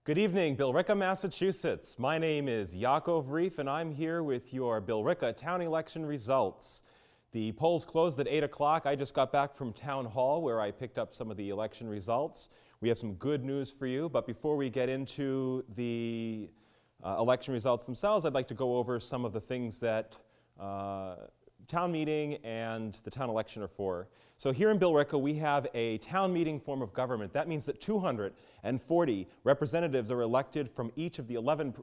Good evening, Billerica, Massachusetts. My name is Yaakov Reef, and I'm here with your Billerica town election results. The polls closed at 8 o'clock. I just got back from town hall where I picked up some of the election results. We have some good news for you, but before we get into the election results themselves, I'd like to go over some of the things that town meeting and the town election are for. So here in Billerica, we have a town meeting form of government. That means that 240 representatives are elected from each of the 11,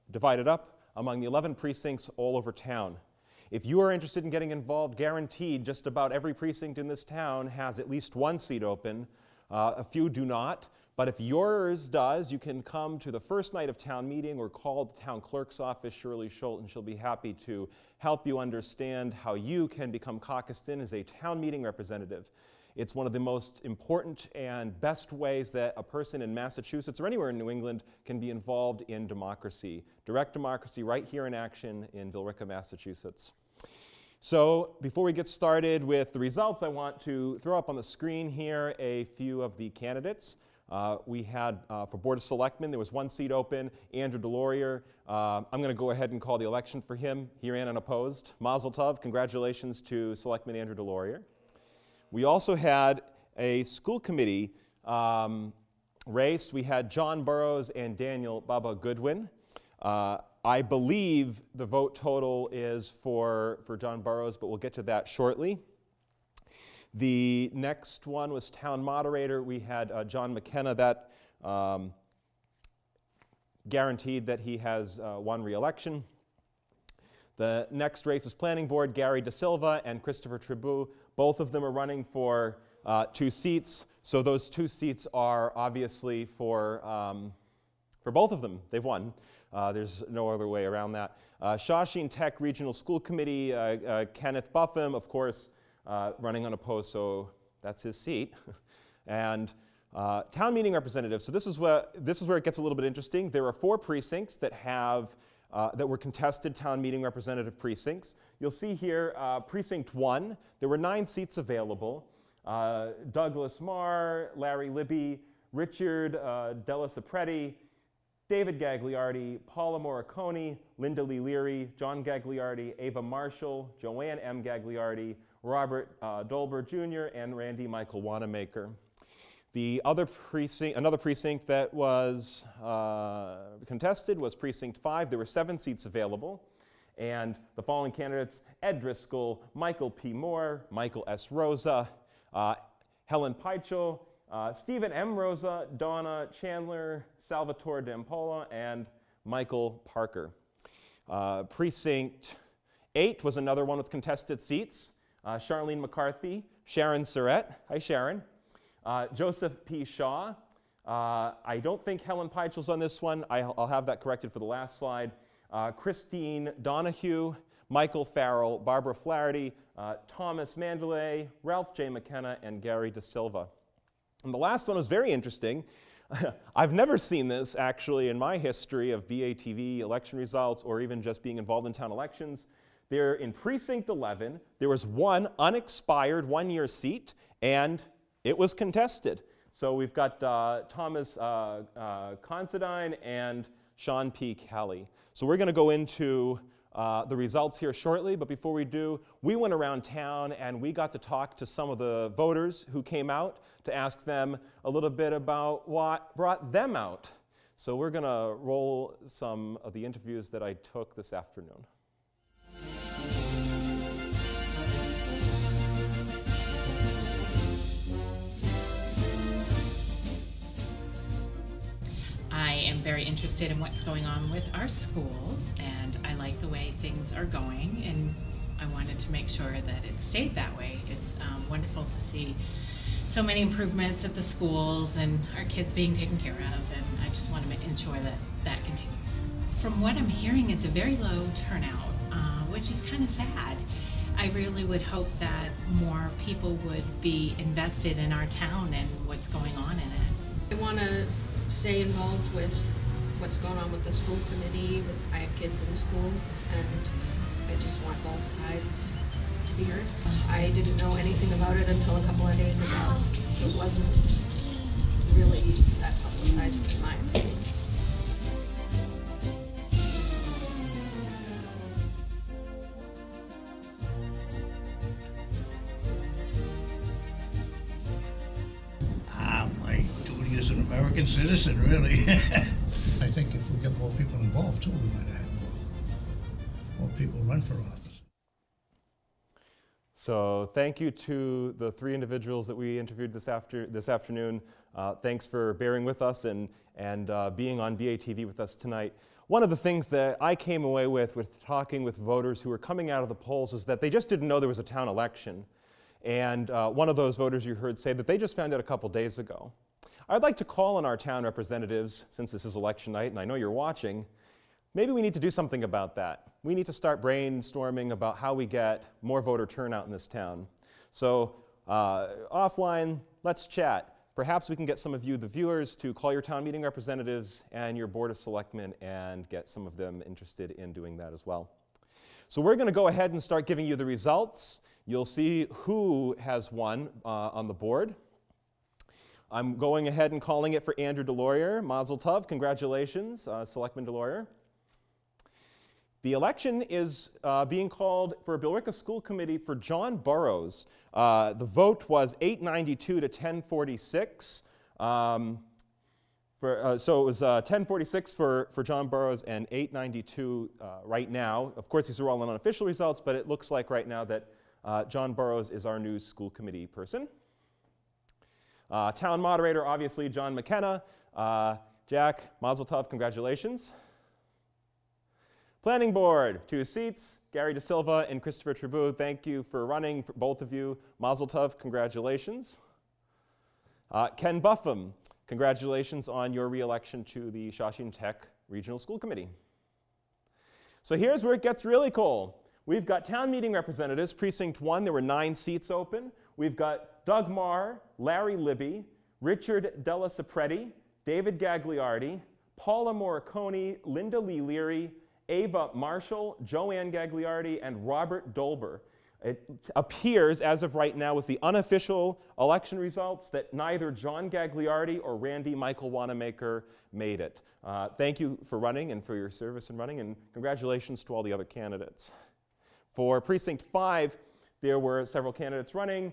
divided up among the 11 precincts all over town. If you are interested in getting involved, guaranteed just about every precinct in this town has at least one seat open. A few do not. But if yours does, you can come to the first night of town meeting or call the town clerk's office, Shirley Schultz, and she'll be happy to help you understand how you can become caucused in as a town meeting representative. It's one of the most important and best ways that a person in Massachusetts or anywhere in New England can be involved in democracy. Direct democracy right here in action in Billerica, Massachusetts. So before we get started with the results, I want to throw up on the screen here a few of the candidates. We had, for Board of Selectmen, there was one seat open, Andrew Delorier. I'm going to go ahead and call the election for him. He ran unopposed. Mazel tov, congratulations to Selectman Andrew Delorier. We also had a school committee race. We had John Burrows and Daniel Bubba Goodwin. I believe the vote total is for John Burrows, but we'll get to that shortly. The next one was town moderator. We had John McKenna. That guaranteed that he has won re-election. The next race is planning board. Gary De Silva and Christopher Tribou. Both of them are running for 2 seats. So those 2 seats are obviously for both of them. They've won. There's no other way around that. Shawshene Tech Regional School Committee. Kenneth Buffum, of course, running unopposed, so that's his seat. And town meeting representatives. So this is where it gets a little bit interesting. There are 4 precincts that have that were contested town meeting representative precincts. You'll see here precinct 1. There were 9 seats available. Douglas Marr, Larry Libby, Richard Della Cipretti, David Gagliardi, Paula Morricone, Linda Lee Leary, John Gagliardi, Ava Marshall, Joanne M. Gagliardi, Robert Dolber Jr., and Randy Michael Wanamaker. The other precinct, another precinct that was contested was Precinct 5. There were 7 seats available. And the following candidates: Ed Driscoll, Michael P. Moore, Michael S. Rosa, Helen Peichel, Stephen M. Rosa, Donna Chandler, Salvatore D'Ampola, and Michael Parker. Precinct 8 was another one with contested seats. Charlene McCarthy, Sharon Surratt, hi Sharon, Joseph P. Shaw. I don't think Helen Peichel's on this one. I'll have that corrected for the last slide. Christine Donahue, Michael Farrell, Barbara Flaherty, Thomas Mandalay, Ralph J. McKenna, and Gary De Silva. And the last one was very interesting. I've never seen this actually in my history of BATV election results or even just being involved in town elections. There, in Precinct 11, there was one unexpired 1-year seat, and it was contested. So we've got Thomas Considine and Sean P. Kelly. So we're going to go into the results here shortly, but before we do, we went around town and we got to talk to some of the voters who came out to ask them a little bit about what brought them out. So we're going to roll some of the interviews that I took this afternoon. I am very interested in what's going on with our schools, and I like the way things are going, and I wanted to make sure that it stayed that way. It's wonderful to see so many improvements at the schools and our kids being taken care of, and I just want to ensure that that continues. From what I'm hearing, it's a very low turnout, which is kind of sad. I really would hope that more people would be invested in our town and what's going on in it. I want to stay involved with what's going on with the school committee. I have kids in school, and I just want both sides to be heard. I didn't know anything about it until a couple of days ago, so it wasn't really that publicized in my opinion. American citizen, really. I think if we get more people involved too, we might have more people run for office. So thank you to the three individuals that we interviewed this afternoon. Thanks for bearing with us and being on BATV with us tonight. One of the things that I came away with talking with voters who were coming out of the polls is that they just didn't know there was a town election. And one of those voters you heard say that they just found out a couple days ago. I'd like to call on our town representatives, since this is election night and I know you're watching, maybe we need to do something about that. We need to start brainstorming about how we get more voter turnout in this town. So offline, let's chat. Perhaps we can get some of you, the viewers, to call your town meeting representatives and your board of selectmen and get some of them interested in doing that as well. So we're going to go ahead and start giving you the results. You'll see who has won on the board. I'm going ahead and calling it for Andrew Delorier. Mazel tov, congratulations, Selectman Delorier. The election is being called for a Billerica School Committee for John Burroughs. The vote was 892 to 1046. So it was 1046 for John Burroughs and 892 right now. Of course, these are all unofficial results, but it looks like right now that John Burroughs is our new school committee person. Town moderator, obviously, John McKenna. Jack, mazel tov, congratulations. Planning board, 2 seats, Gary De Silva and Christopher Tribou. Thank you for running, for both of you. Mazel tov, congratulations. Ken Buffum, congratulations on your re-election to the Shawshene Tech Regional School Committee. So here's where it gets really cool. We've got town meeting representatives, Precinct 1, there were 9 seats open. We've got Doug Marr, Larry Libby, Richard Della Cipretti, David Gagliardi, Paula Morricone, Linda Lee Leary, Ava Marshall, Joanne Gagliardi, and Robert Dolber. It appears, as of right now, with the unofficial election results, that neither John Gagliardi or Randy Michael Wanamaker made it. Thank you for running and for your service in running, and congratulations to all the other candidates. For Precinct 5, there were several candidates running.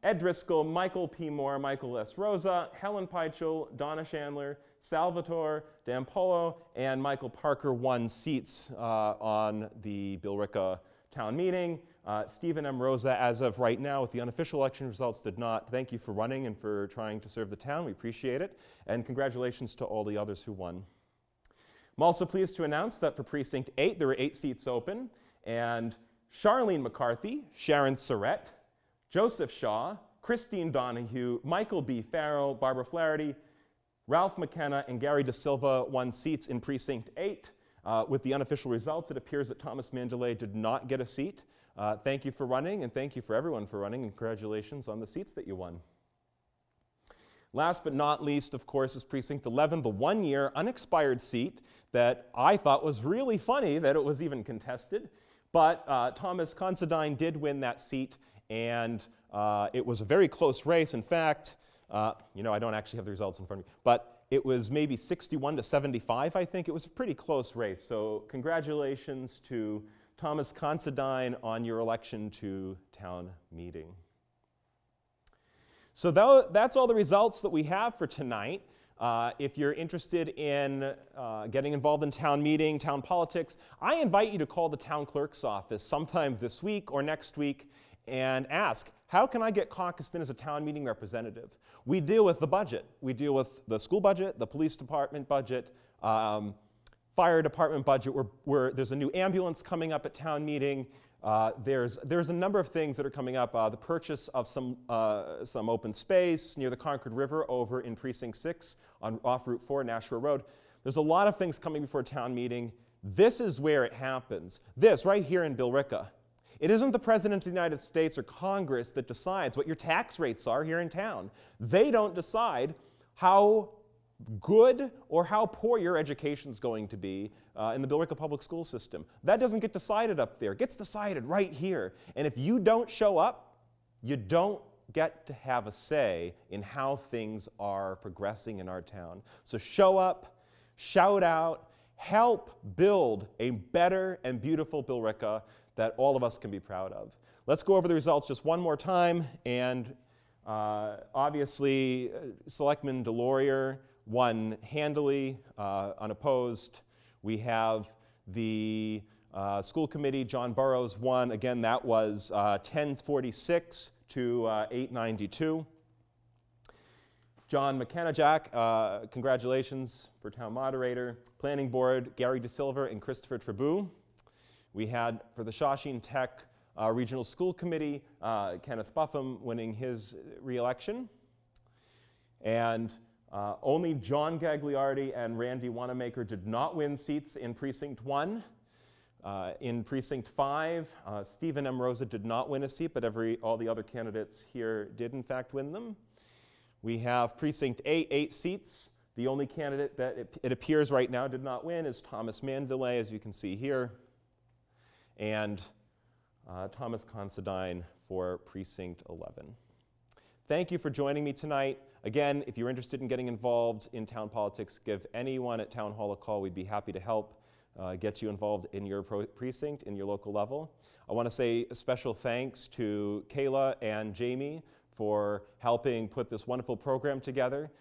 Ed Driscoll, Michael P. Moore, Michael S. Rosa, Helen Peichel, Donna Chandler, Salvatore D'Ampolo, and Michael Parker won seats on the Billerica town meeting. Stephen M. Rosa, as of right now, with the unofficial election results, did not. Thank you for running and for trying to serve the town. We appreciate it. And congratulations to all the others who won. I'm also pleased to announce that for Precinct 8, there were 8 seats open. And Charlene McCarthy, Sharon Surrett, Joseph Shaw, Christine Donahue, Michael B. Farrell, Barbara Flaherty, Ralph McKenna, and Gary De Silva won seats in Precinct 8. With the unofficial results, it appears that Thomas Mandalay did not get a seat. Thank you for running, and thank you for everyone for running, and congratulations on the seats that you won. Last but not least, of course, is Precinct 11, the one-year unexpired seat that I thought was really funny that it was even contested. But Thomas Considine did win that seat, and it was a very close race. In fact, you know, I don't actually have the results in front of me, but it was maybe 61 to 75, I think. It was a pretty close race. So congratulations to Thomas Considine on your election to town meeting. So that's all the results that we have for tonight. If you're interested in getting involved in town meeting, town politics, I invite you to call the town clerk's office sometime this week or next week and ask, how can I get caucused in as a town meeting representative? We deal with the budget. We deal with the school budget, the police department budget, fire department budget. There's a new ambulance coming up at town meeting. There's a number of things that are coming up. The purchase of some open space near the Concord River over in Precinct 6 off Route 4, Nashua Road. There's a lot of things coming before town meeting. This is where it happens. This right here in Billerica. It isn't the President of the United States or Congress that decides what your tax rates are here in town. They don't decide how good or how poor your education's going to be in the Billerica public school system. That doesn't get decided up there. It gets decided right here. And if you don't show up, you don't get to have a say in how things are progressing in our town. So show up, shout out, help build a better and beautiful Billerica that all of us can be proud of. Let's go over the results just one more time, and Obviously, Selectman DeLaurier won handily, unopposed. We have the school committee, John Burrows won. Again, that was 1046 to 892. John McCannajack, congratulations for town moderator. Planning board, Gary DeSilva and Christopher Trabou. We had, for the Shawshene Tech Regional School Committee, Kenneth Buffum winning his re-election. And only John Gagliardi and Randy Wanamaker did not win seats in Precinct 1. In Precinct 5, Stephen M. Rosa did not win a seat, but all the other candidates here did in fact win them. We have Precinct 8, 8 seats. The only candidate that it appears right now did not win is Thomas Mandalay, as you can see here, and Thomas Considine for Precinct 11. Thank you for joining me tonight. Again, if you're interested in getting involved in town politics, give anyone at Town Hall a call. We'd be happy to help get you involved in your precinct, in your local level. I want to say a special thanks to Kayla and Jamie for helping put this wonderful program together,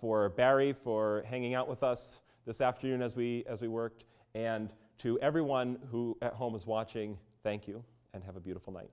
for Barry for hanging out with us this afternoon as we worked, and to everyone who at home is watching, thank you and have a beautiful night.